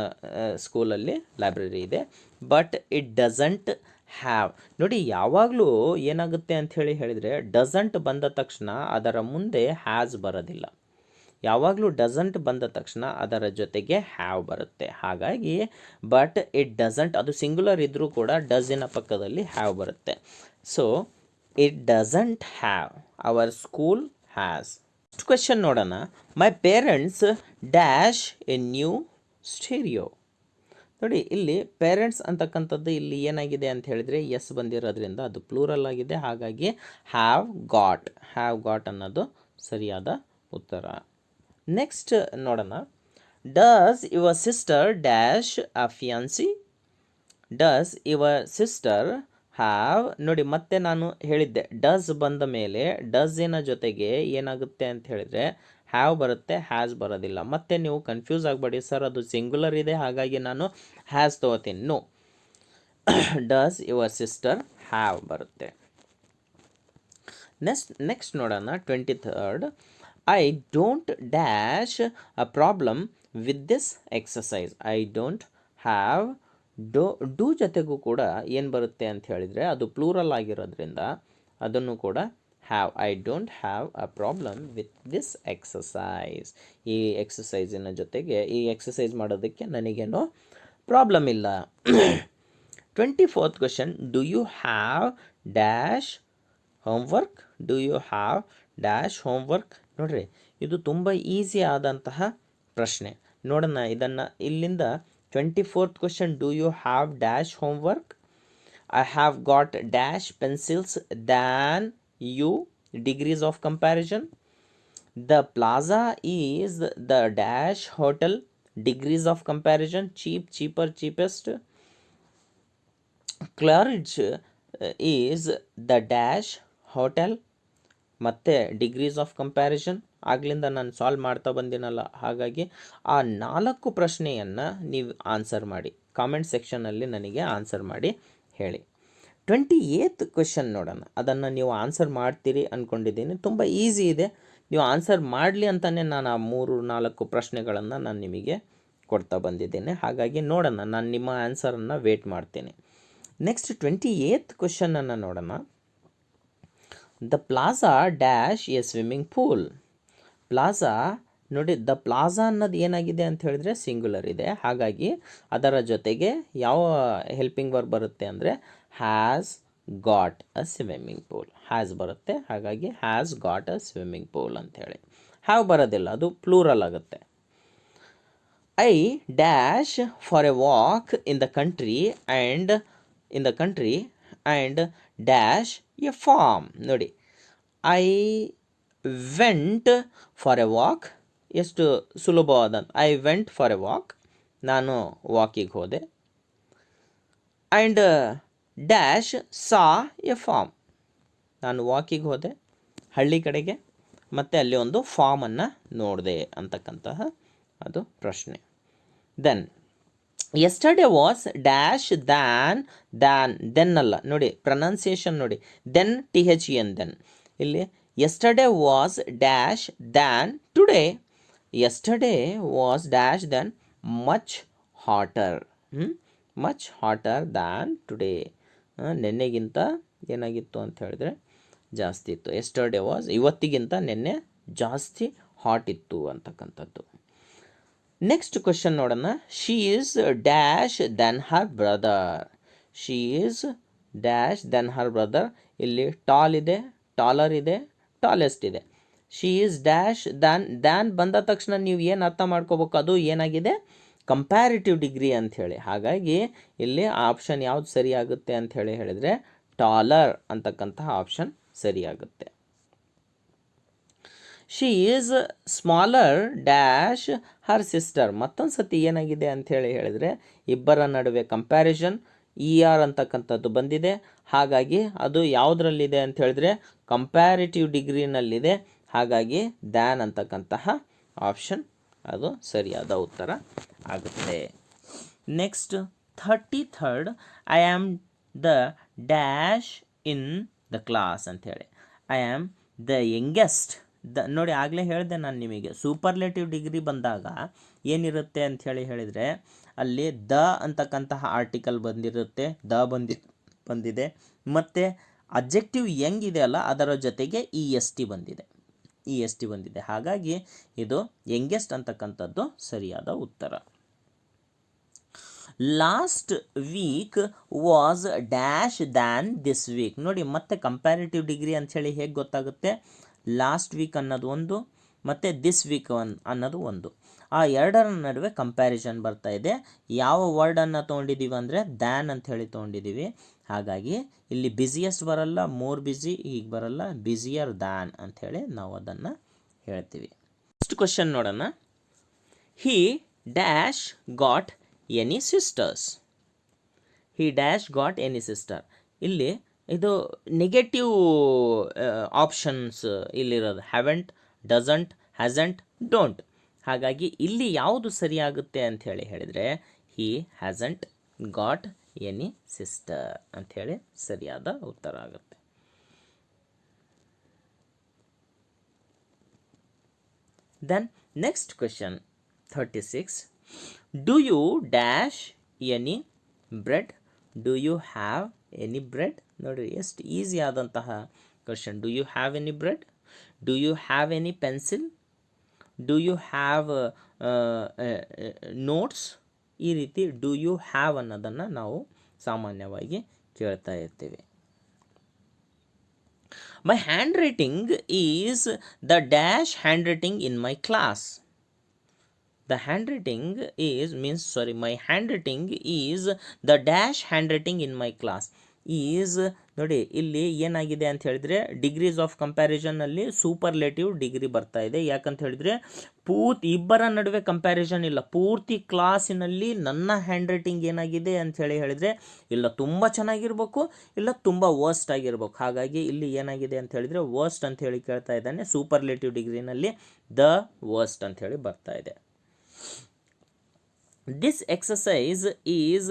Speaker 1: ಸ್ಕೂಲಲ್ಲಿ ಲೈಬ್ರರಿ ಇದೆ. But it doesn't have. ನೋಡಿ, ಯಾವಾಗಲೂ ಏನಾಗುತ್ತೆ ಅಂತ ಹೇಳಿದರೆ ಡಸಂಟ್ ಬಂದ ತಕ್ಷಣ ಅದರ ಮುಂದೆ ಹ್ಯಾಸ್ ಬರೋದಿಲ್ಲ. ಯಾವಾಗಲೂ ಡಸಂಟ್ ಬಂದ ತಕ್ಷಣ ಅದರ ಜೊತೆಗೆ ಹ್ಯಾವ್ ಬರುತ್ತೆ. ಹಾಗಾಗಿ ಬಟ್ ಇಟ್ ಡಸಂಟ್, ಅದು ಸಿಂಗುಲರ್ ಇದ್ದರೂ ಕೂಡ ಡಸಿನ ಪಕ್ಕದಲ್ಲಿ ಹ್ಯಾವ್ ಬರುತ್ತೆ. So it doesn't have, our school has. Next question ನೋಡೋಣ. My parents dash a new stereo. ನೋಡಿ, ಇಲ್ಲಿ ಪೇರೆಂಟ್ಸ್ ಅಂತಕ್ಕಂಥದ್ದು ಇಲ್ಲಿ ಏನಾಗಿದೆ ಅಂತ ಹೇಳಿದರೆ ಎಸ್ ಬಂದಿರೋದ್ರಿಂದ ಅದು ಪ್ಲೂರಲ್ ಆಗಿದೆ. ಹಾಗಾಗಿ ಹ್ಯಾವ್ ಗಾಟ್ ಅನ್ನೋದು ಸರಿಯಾದ ಉತ್ತರ. ನೆಕ್ಸ್ಟ್ ನೋಡೋಣ. Does your sister dash a fiancée. Does your sister have. ನೋಡಿ, ಮತ್ತೆ ನಾನು ಹೇಳಿದ್ದೆ ಡಸ್ ಬಂದ ಮೇಲೆ ಡಸ್ಸಿನ ಜೊತೆಗೆ ಏನಾಗುತ್ತೆ ಅಂತ ಹೇಳಿದರೆ ಹ್ಯಾವ್ ಬರುತ್ತೆ, ಹ್ಯಾಸ್ ಬರೋದಿಲ್ಲ. ಮತ್ತೆ ನೀವು ಕನ್ಫ್ಯೂಸ್ ಆಗಬೇಡಿ, ಸರ್ ಅದು ಸಿಂಗುಲರ್ ಇದೆ ಹಾಗಾಗಿ ನಾನು ಹ್ಯಾಸ್ ತೊಗೋತೀನಿ. No, does your sister have ಬರುತ್ತೆ. ನೆಕ್ಸ್ಟ್ ನೋಡೋಣ. 23rd. I don't dash a problem with this exercise. I don't have do ಜೊತೆಗೂ ಕೂಡ ಏನು ಬರುತ್ತೆ ಅಂತ ಹೇಳಿದರೆ ಅದು ಪ್ಲೂರಲ್ ಆಗಿರೋದ್ರಿಂದ ಅದನ್ನು ಕೂಡ have. I don't have a problem with this exercise. ಈ ಎಕ್ಸಸೈಸಿನ ಜೊತೆಗೆ ಈ ಎಕ್ಸಸೈಸ್ ಮಾಡೋದಕ್ಕೆ ನನಗೇನೋ ಪ್ರಾಬ್ಲಮ್ ಇಲ್ಲ. 24th question. Do you have dash homework? Do you have dash homework? ನೋಡ್ರಿ, ಇದು ತುಂಬ ಈಸಿ ಆದಂತಹ ಪ್ರಶ್ನೆ. ನೋಡೋಣ ಇದನ್ನು ಇಲ್ಲಿಂದ. 24th question. Do you have dash homework? I have got dash pencils than you. Degrees of comparison. The plaza is the dash hotel. Degrees of comparison. Cheap, cheaper, cheapest. Claridge is the dash hotel. ಮತ್ತು degrees of comparison. ಆಗಲಿಂದ ನಾನು solve ಮಾಡ್ತಾ ಬಂದಿನಲ್ಲ, ಹಾಗಾಗಿ ಆ 4 ಪ್ರಶ್ನೆಯನ್ನು ನೀವು answer ಮಾಡಿ comment ಸೆಕ್ಷನಲ್ಲಿ ನನಗೆ ಆನ್ಸರ್ ಮಾಡಿ ಹೇಳಿ. 28th ಕ್ವೆಶನ್ ನೋಡೋಣ. ಅದನ್ನು ನೀವು ಆನ್ಸರ್ ಮಾಡ್ತೀರಿ ಅಂದ್ಕೊಂಡಿದ್ದೀನಿ. ತುಂಬ ಈಸಿ ಇದೆ, ನೀವು ಆನ್ಸರ್ ಮಾಡಲಿ ಅಂತಲೇ ನಾನು ಆ 3-4 ಪ್ರಶ್ನೆಗಳನ್ನು ನಾನು ನಿಮಗೆ ಕೊಡ್ತಾ ಬಂದಿದ್ದೇನೆ. ಹಾಗಾಗಿ ನೋಡೋಣ, ನಾನು ನಿಮ್ಮ ಆನ್ಸರನ್ನು ವೇಟ್ ಮಾಡ್ತೀನಿ. ನೆಕ್ಸ್ಟ್ 28th ಕ್ವೆಶನನ್ನು ನೋಡೋಣ. The plaza dash A swimming pool. Plaza ನೋಡಿ, ದ ಪ್ಲಾಜಾ ಅನ್ನೋದು ಏನಾಗಿದೆ ಅಂತ ಹೇಳಿದ್ರೆ ಸಿಂಗ್ಯುಲರ್ ಇದೆ. ಹಾಗಾಗಿ ಅದರ ಜೊತೆಗೆ ಯಾವ ಹೆಲ್ಪಿಂಗ್ ವರ್ಬ್ ಬರುತ್ತೆ ಅಂದರೆ has got a swimming pool. Has ಬರುತ್ತೆ, ಹಾಗಾಗಿ has got a swimming pool ಅಂಥೇಳಿ. ಹ್ಯಾವ್ ಬರೋದಿಲ್ಲ, ಅದು ಪ್ಲೂರಲ್ ಆಗುತ್ತೆ. I dash for a walk in the country and dash a farm. ನೋಡಿ, I went for a walk, ಎಷ್ಟು ಸುಲಭವಾದಂಥ I went for a walk, ನಾನು ವಾಕಿಗೆ ಹೋದೆ. And dash saw a farm, ನಾನು ವಾಕಿಗೆ ಹೋದೆ ಹಳ್ಳಿ ಕಡೆಗೆ, ಮತ್ತು ಅಲ್ಲಿ ಒಂದು ಫಾರ್ಮನ್ನು ನೋಡಿದೆ ಅಂತಕ್ಕಂತಹ ಅದು ಪ್ರಶ್ನೆ. Then yesterday was dash then ಅಲ್ಲ, ನೋಡಿ ಪ್ರೊನೌನ್ಸಿಯೇಷನ್ ನೋಡಿ, ದೆನ್ THEN ದೆನ್. ಇಲ್ಲಿ yesterday was dash than today. Yesterday was dash then much hotter. Much hotter than today. ನೆನ್ನೆಗಿಂತ ಏನಾಗಿತ್ತು ಅಂತ ಹೇಳಿದ್ರೆ ಜಾಸ್ತಿ ಇತ್ತು. ಯೆಸ್ಟರ್ಡೇ ವಾಸ್ ಇವತ್ತಿಗಿಂತ ನೆನ್ನೆ ಜಾಸ್ತಿ ಹಾಟ್ ಇತ್ತು ಅಂತಕ್ಕಂಥದ್ದು. ನೆಕ್ಸ್ಟ್ ಕ್ವೆಶನ್ ನೋಡೋಣ. She is dash then her brother. She is dash then her brother. ಇಲ್ಲಿ ಟಾಲ್ ಇದೆ, ಟಾಲರ್ ಇದೆ, ಟಾಲೆಸ್ಟ್ ಇದೆ. ಶಿ ಈಸ್ ಡ್ಯಾಶ್ ದ್ಯಾನ್ ಬಂದ ತಕ್ಷಣ ನೀವು ಏನು ಅರ್ಥ ಮಾಡ್ಕೋಬೇಕು, ಅದು ಏನಾಗಿದೆ ಕಂಪ್ಯಾರಿಟಿವ್ ಡಿಗ್ರಿ ಅಂಥೇಳಿ. ಹಾಗಾಗಿ ಇಲ್ಲಿ ಆಪ್ಷನ್ ಯಾವ್ದು ಸರಿಯಾಗುತ್ತೆ ಅಂಥೇಳಿ ಹೇಳಿದರೆ ಟಾಲರ್ ಅಂತಕ್ಕಂತಹ ಆಪ್ಷನ್ ಸರಿಯಾಗುತ್ತೆ. She is smaller dash her sister. ಮತ್ತೊಂದು ಸತಿ ಏನಾಗಿದೆ ಅಂಥೇಳಿ ಹೇಳಿದರೆ ಇಬ್ಬರ ನಡುವೆ ಕಂಪ್ಯಾರಿಸನ್ ER ಅಂತಕ್ಕಂಥದ್ದು ಬಂದಿದೆ. ಹಾಗಾಗಿ ಅದು ಯಾವುದರಲ್ಲಿದೆ ಅಂತ ಹೇಳಿದ್ರೆ ಕಂಪ್ಯಾರಿಟಿವ್ ಡಿಗ್ರಿನಲ್ಲಿದೆ. ಹಾಗಾಗಿ ದ್ಯಾನ್ ಅಂತಕ್ಕಂತಹ ಆಪ್ಷನ್ ಅದು ಸರಿಯಾದ ಉತ್ತರ ಆಗುತ್ತೆ. Next 33rd, I am the dash in the class ಅಂಥೇಳಿ. I am the youngest. ನೋಡಿ, ಆಗಲೇ ಹೇಳಿದೆ ನಾನು ನಿಮಗೆ, ಸೂಪರ್ಲೇಟಿವ್ ಡಿಗ್ರಿ ಬಂದಾಗ ಏನಿರುತ್ತೆ ಅಂಥೇಳಿ ಹೇಳಿದರೆ ಅಲ್ಲಿ ದ ಅಂತಕ್ಕಂತಹ ಆರ್ಟಿಕಲ್ ಬಂದಿರುತ್ತೆ, ಬಂದಿದೆ, ಮತ್ತು ಅಬ್ಜೆಕ್ಟಿವ್ ಯಂಗ್ ಅಲ್ಲ ಅದರ ಜೊತೆಗೆ EST ಬಂದಿದೆ. ಹಾಗಾಗಿ ಇದು ಯಂಗೆಸ್ಟ್ ಅಂತಕ್ಕಂಥದ್ದು ಸರಿಯಾದ ಉತ್ತರ. Last week was dash than this week. ನೋಡಿ, ಮತ್ತೆ ಕಂಪ್ಯಾರಿಟಿವ್ ಡಿಗ್ರಿ ಅಂಥೇಳಿ ಹೇಗೆ ಗೊತ್ತಾಗುತ್ತೆ, ಲಾಸ್ಟ್ ವೀಕ್ ಅನ್ನೋದು ಒಂದು ಮತ್ತು ದಿಸ್ ವೀಕ್ ಅನ್ನೋದು ಒಂದು, ಆ ಎರಡರ ನಡುವೆ ಕಂಪ್ಯಾರಿಸನ್ ಬರ್ತಾ ಇದೆ. ಯಾವ ವರ್ಡನ್ನು ತೊಗೊಂಡಿದ್ದೀವಿ ಅಂದರೆ ದ್ಯಾನ್ ಅಂಥೇಳಿ ತೊಗೊಂಡಿದ್ದೀವಿ. ಹಾಗಾಗಿ ಇಲ್ಲಿ ಬಿಸಿಯೆಸ್ಟ್ ಬರಲ್ಲ, ಮೋರ್ ಬಿಸಿ ಹೀಗೆ ಬರಲ್ಲ, ಬಿಸಿಯರ್ ದ್ಯಾನ್ ಅಂಥೇಳಿ ನಾವು ಅದನ್ನು ಹೇಳ್ತೀವಿ. ನೆಕ್ಸ್ಟ್ ಕ್ವೆಶನ್ ನೋಡೋಣ. He dash got any sisters. He dash got any sister. ಇಲ್ಲಿ ಇದು ನೆಗೆಟಿವ್ ಆಪ್ಷನ್ಸ್ ಇಲ್ಲಿರೋದು, ಹ್ಯಾವೆಂಟ್, ಡಸಂಟ್, ಹ್ಯಾಸಂಟ್, ಡೋಂಟ್. ಹಾಗಾಗಿ ಇಲ್ಲಿ ಯಾವುದು ಸರಿಯಾಗುತ್ತೆ ಅಂಥೇಳಿ ಹೇಳಿದರೆ he hasn't got any sister ಅಂಥೇಳಿ ಸರಿಯಾದ ಉತ್ತರ ಆಗುತ್ತೆ. Then next question 36. Do you dash any bread. Do you have any bread. ನೋಡಿರಿ ಎಷ್ಟು ಈಸಿ ಆದಂತಹ question. Do you have any bread. Do you have any pencil. Do you have notes. ಈ ರೀತಿ do you have ಅನ್ನೋದನ್ನು ನಾವು ಸಾಮಾನ್ಯವಾಗಿ ಕೇಳ್ತಾ ಇರ್ತೀವಿ. My hand writing is the dash hand writing in my class. The handwriting is my handwriting is the dash handwriting in my class. Is ನೋಡಿ, ಇಲ್ಲಿ ಏನಾಗಿದೆ ಅಂತ ಹೇಳಿದ್ರೆ ಡಿಗ್ರೀಸ್ ಆಫ್ ಕಂಪ್ಯಾರಿಸನ್ನಲ್ಲಿ ಸೂಪರ್ಲೇಟಿವ್ ಡಿಗ್ರಿ ಬರ್ತಾ ಇದೆ. ಯಾಕಂತ ಹೇಳಿದರೆ ಇಬ್ಬರ ನಡುವೆ ಕಂಪ್ಯಾರಿಸನ್ ಇಲ್ಲ, ಪೂರ್ತಿ ಕ್ಲಾಸಿನಲ್ಲಿ ನನ್ನ ಹ್ಯಾಂಡ್ ರೈಟಿಂಗ್ ಏನಾಗಿದೆ ಅಂತ ಹೇಳಿದರೆ ಇಲ್ಲ ತುಂಬ ಚೆನ್ನಾಗಿರ್ಬೇಕು, ಇಲ್ಲ ತುಂಬ ವರ್ಸ್ಟ್ ಆಗಿರ್ಬೇಕು. ಹಾಗಾಗಿ ಇಲ್ಲಿ ಏನಾಗಿದೆ ಅಂತ ಹೇಳಿದರೆ ವರ್ಸ್ಟ್ ಅಂತ ಹೇಳಿ ಕೇಳ್ತಾ ಇದ್ದಾನೆ. ಸೂಪರ್ಲೇಟಿವ್ ಡಿಗ್ರಿನಲ್ಲಿ ದ ವರ್ಸ್ಟ್ ಅಂತ ಹೇಳಿ ಬರ್ತಾ ಇದೆ. This exercise is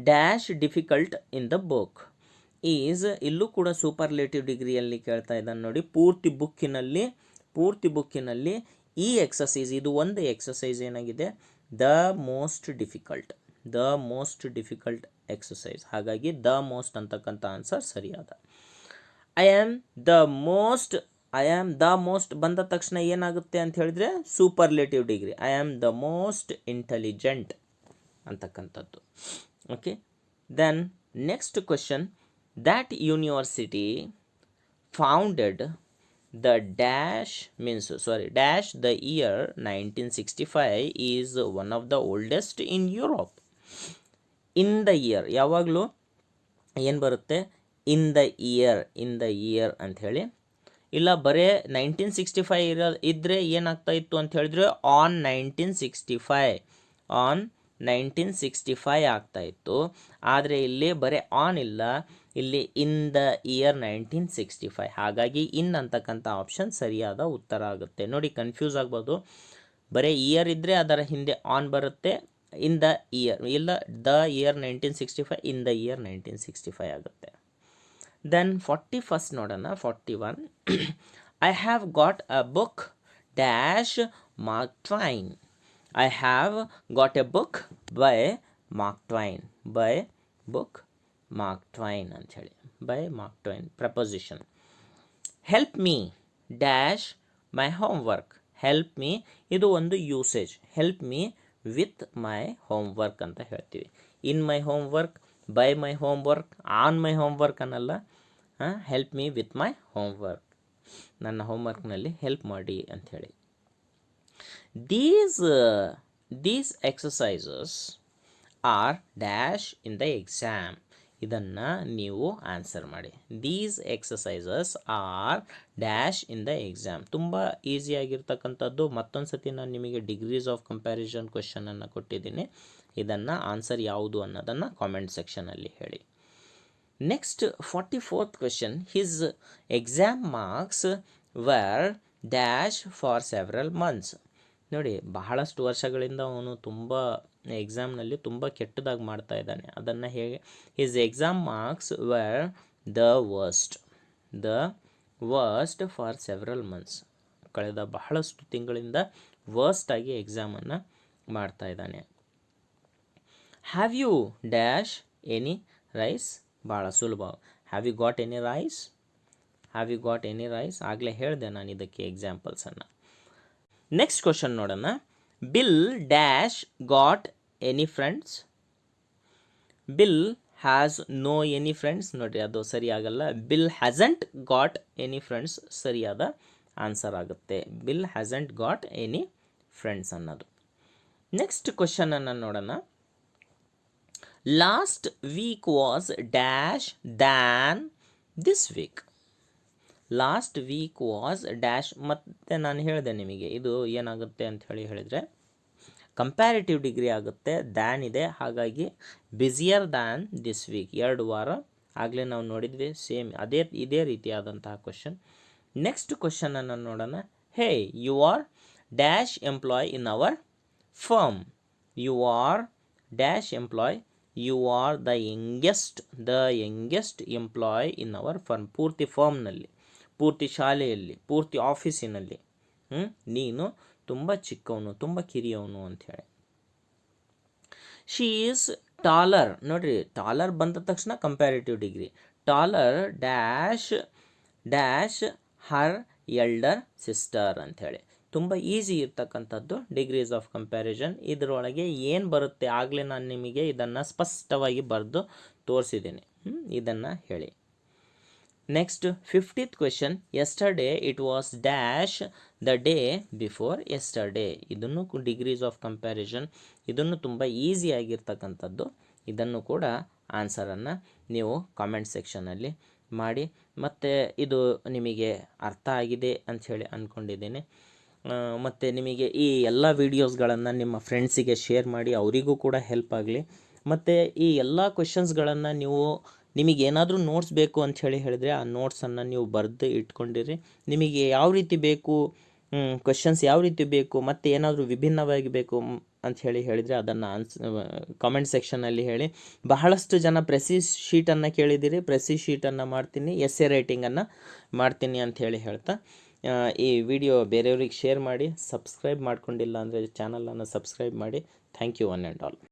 Speaker 1: dash difficult in the book. Is, ಇಲ್ಲೂ ಕೂಡ ಸೂಪರ್ಲೇಟಿವ್ ಡಿಗ್ರಿಯಲ್ಲಿ ಕೇಳ್ತಾ ಇದ್ದಾನೆ ನೋಡಿ. ಪೂರ್ತಿ ಬುಕ್ಕಿನಲ್ಲಿ ಈ ಎಕ್ಸಸೈಸ್, ಇದು ಒಂದು ಎಕ್ಸಸೈಸ್ ಏನಾಗಿದೆ, ದ ಮೋಸ್ಟ್ ಡಿಫಿಕಲ್ಟ್ ಎಕ್ಸಸೈಸ್. ಹಾಗಾಗಿ ದ ಮೋಸ್ಟ್ ಅಂತಕ್ಕಂಥ ಆನ್ಸರ್ ಸರಿಯಾದ. ಐ ಆಮ್ ದ ಮೋಸ್ಟ್ ಬಂದ ತಕ್ಷಣ ಏನಾಗುತ್ತೆ ಅಂತ ಹೇಳಿದ್ರೆ superlative degree. I am the most intelligent ಅಂತಕ್ಕಂಥದ್ದು. Okay, then next question, that university founded the dash the year 1965 is one of the oldest in Europe. In the year, ಯಾವಾಗಲೂ ಏನು ಬರುತ್ತೆ, in the year ಅಂತ ಹೇಳಿ. ಇಲ್ಲ ಬರೇ 1965 ಇದ್ದರೆ ಏನಾಗ್ತಾ ಇತ್ತು ಅಂತ ಹೇಳಿದ್ರೆ ಆನ್ 1965 ಆಗ್ತಾ ಇತ್ತು. ಆದರೆ ಇಲ್ಲಿ ಬರೀ ಆನ್ ಇಲ್ಲ, ಇಲ್ಲಿ ಇನ್ ದ ಇಯರ್ 1965. ಹಾಗಾಗಿ ಇನ್ ಅಂತಕ್ಕಂಥ ಆಪ್ಷನ್ ಸರಿಯಾದ ಉತ್ತರ ಆಗುತ್ತೆ. ನೋಡಿ, ಕನ್ಫ್ಯೂಸ್ ಆಗ್ಬೋದು. ಬರೀ ಇಯರ್ ಇದ್ದರೆ ಅದರ ಹಿಂದೆ ಆನ್ ಬರುತ್ತೆ, ಇನ್ ದ ಇಯರ್ ಇಲ್ಲ, the year 1965, in the year 1965 ಆಗುತ್ತೆ. ದೆನ್ 41 ನೋಡೋಣ. 41 I have got a book dash Mark Twain. I have got a book by Mark Twain. ಅಂಥೇಳಿ, by Mark Twain. Preposition. Help me dash my homework. Help me, ಇದು ಒಂದು usage. Help me with my homework ಅಂತ ಹೇಳ್ತೀವಿ. In my homework, by my homework, on my homework ಅನ್ನಲ್ಲ. Help me with my homework, ನನ್ನ ಹೋಮ್ವರ್ಕ್ನಲ್ಲಿ help ಮಾಡಿ ಅಂಥೇಳಿ. These exercises are dash in the exam. ಇದನ್ನು ನೀವು ಆನ್ಸರ್ ಮಾಡಿ. These exercises are dash in the exam. ತುಂಬ ಈಸಿಯಾಗಿರ್ತಕ್ಕಂಥದ್ದು. ಮತ್ತೊಂದು ಸತಿ ನಾನು ನಿಮಗೆ ಡಿಗ್ರೀಸ್ ಆಫ್ ಕಂಪ್ಯಾರಿಸನ್ ಕ್ವೆಶನನ್ನು ಕೊಟ್ಟಿದ್ದೀನಿ. ಇದನ್ನು ಆನ್ಸರ್ ಯಾವುದು ಅನ್ನೋದನ್ನು ಕಾಮೆಂಟ್ ಸೆಕ್ಷನಲ್ಲಿ ಹೇಳಿ. Next 44th question, his exam marks var dash for several months. ನೋಡಿ, ಬಹಳಷ್ಟು ವರ್ಷಗಳಿಂದ ಅವನು ತುಂಬ ಎಕ್ಸಾಮ್ನಲ್ಲಿ ತುಂಬ ಕೆಟ್ಟದಾಗಿ ಮಾಡ್ತಾ ಇದ್ದಾನೆ. ಅದನ್ನು ಹೇಗೆ, his exam marks were the worst for several months. ಕಳೆದ ಬಹಳಷ್ಟು ತಿಂಗಳಿಂದ ವರ್ಸ್ಟ್ ಆಗಿ ಎಕ್ಸಾಮನ್ನು ಮಾಡ್ತಾ ಇದ್ದಾನೆ. Have you dash any rice. ಭಾಳ ಸುಲಭ. Have you got any rice. ಆಗಲೇ ಹೇಳಿದೆ ನಾನು ಇದಕ್ಕೆ ಎಕ್ಸಾಂಪಲ್ಸನ್ನು. ನೆಕ್ಸ್ಟ್ ಕ್ವಶನ್ ನೋಡೋಣ. Bill dash got any friends. Bill has no any friends. ನೋಡಿರಿ, ಅದು ಸರಿ ಆಗಲ್ಲ. Bill hasn't got any friends ಸರಿಯಾದ ಆನ್ಸರ್ ಆಗುತ್ತೆ. Bill hasn't got any friends ಅನ್ನೋದು. ನೆಕ್ಸ್ಟ್ ಕ್ವಶನನ್ನು ನೋಡೋಣ. Last week was dash than this week. Last week was dash. ಮತ್ತು ನಾನು ಹೇಳಿದೆ ನಿಮಗೆ, ಇದು ಏನಾಗುತ್ತೆ ಅಂತ ಹೇಳಿದರೆ ಕಂಪ್ಯಾರಿಟಿವ್ ಡಿಗ್ರಿ ಆಗುತ್ತೆ. ದ್ಯಾನ್ ಇದೆ, ಹಾಗಾಗಿ ಬ್ಯುಸಿಯರ್ ದ್ಯಾನ್ ದಿಸ್ ವೀಕ್. 2 ವಾರ ಆಗಲೇ ನಾವು ನೋಡಿದ್ವಿ. ಸೇಮ್ ಇದೇ ರೀತಿಯಾದಂತಹ ಕ್ವಶನ್. ನೆಕ್ಸ್ಟ್ ಕ್ವಶನನ್ನು ನೋಡೋಣ. Hey, you are dash employee in our firm. You are dash employee. You are the youngest employee in our firm. ಪೂರ್ತಿ ಫರ್ಮ್ನಲ್ಲಿ, ಪೂರ್ತಿ ಶಾಲೆಯಲ್ಲಿ, ಪೂರ್ತಿ ಆಫೀಸಿನಲ್ಲಿ ನೀನು ತುಂಬ ಚಿಕ್ಕವನು, ತುಂಬ ಕಿರಿಯವನು ಅಂಥೇಳಿ. She is taller. ನೋಡಿರಿ, ಟಾಲರ್ ಬಂದ ತಕ್ಷಣ ಕಂಪ್ಯಾರಿಟಿವ್ ಡಿಗ್ರಿ. ಟಾಲರ್ ಡ್ಯಾಶ್ ಹರ್ ಎಲ್ಡರ್ ಸಿಸ್ಟರ್ ಅಂಥೇಳಿ. ತುಂಬ ಈಸಿ ಇರ್ತಕ್ಕಂಥದ್ದು ಡಿಗ್ರೀಸ್ ಆಫ್ ಕಂಪ್ಯಾರಿಸನ್. ಇದರೊಳಗೆ ಏನು ಬರುತ್ತೆ ಆಗಲೇ ನಾನು ನಿಮಗೆ ಇದನ್ನು ಸ್ಪಷ್ಟವಾಗಿ ಬರೆದು ತೋರಿಸಿದ್ದೀನಿ. ಇದನ್ನು ಹೇಳಿ. Next 50th question. Yesterday it was dash the day before yesterday. ಇದನ್ನು ಡಿಗ್ರೀಸ್ ಆಫ್ ಕಂಪ್ಯಾರಿಸನ್, ಇದನ್ನು ತುಂಬ ಈಸಿಯಾಗಿರ್ತಕ್ಕಂಥದ್ದು. ಇದನ್ನು ಕೂಡ ಆನ್ಸರನ್ನು ನೀವು ಕಾಮೆಂಟ್ ಸೆಕ್ಷನಲ್ಲಿ ಮಾಡಿ. ಮತ್ತು ಇದು ನಿಮಗೆ ಅರ್ಥ ಆಗಿದೆ ಅಂಥೇಳಿ ಅಂದ್ಕೊಂಡಿದ್ದೀನಿ. ಮತ್ತು ನಿಮಗೆ ಈ ಎಲ್ಲ ವೀಡಿಯೋಸ್ಗಳನ್ನು ನಿಮ್ಮ ಫ್ರೆಂಡ್ಸಿಗೆ ಶೇರ್ ಮಾಡಿ, ಅವರಿಗೂ ಕೂಡ ಹೆಲ್ಪ್ ಆಗಲಿ. ಮತ್ತು ಈ ಎಲ್ಲ ಕ್ವೆಶನ್ಸ್ಗಳನ್ನು ನಿಮಗೆ ಏನಾದರೂ ನೋಟ್ಸ್ ಬೇಕು ಅಂತ ಹೇಳಿದರೆ ಆ ನೋಟ್ಸನ್ನು ನೀವು ಬರೆದು ಇಟ್ಕೊಂಡಿರಿ. ನಿಮಗೆ ಯಾವ ರೀತಿ ಬೇಕು, ಕ್ವೆಶನ್ಸ್ ಯಾವ ರೀತಿ ಬೇಕು, ಮತ್ತು ಏನಾದರೂ ವಿಭಿನ್ನವಾಗಿ ಬೇಕು ಅಂಥೇಳಿ ಹೇಳಿದರೆ ಅದನ್ನು ಕಾಮೆಂಟ್ ಸೆಕ್ಷನಲ್ಲಿ ಹೇಳಿ. ಬಹಳಷ್ಟು ಜನ ಪ್ರೆಸಿ ಶೀಟನ್ನು ಕೇಳಿದ್ದೀರಿ. ಪ್ರೆಸಿ ಶೀಟನ್ನು ಮಾಡ್ತೀನಿ, ಎಸ್ಸೆ ರೈಟಿಂಗನ್ನು ಮಾಡ್ತೀನಿ ಅಂಥೇಳಿ ಹೇಳ್ತಾ ಈ ವಿಡಿಯೋ ಬೇರೆಯವ್ರಿಗೆ ಶೇರ್ ಮಾಡಿ. ಸಬ್ಸ್ಕ್ರೈಬ್ ಮಾಡ್ಕೊಂಡಿಲ್ಲ ಅಂದರೆ ಚಾನಲನ್ನು ಸಬ್ಸ್ಕ್ರೈಬ್ ಮಾಡಿ. Thank you one and all.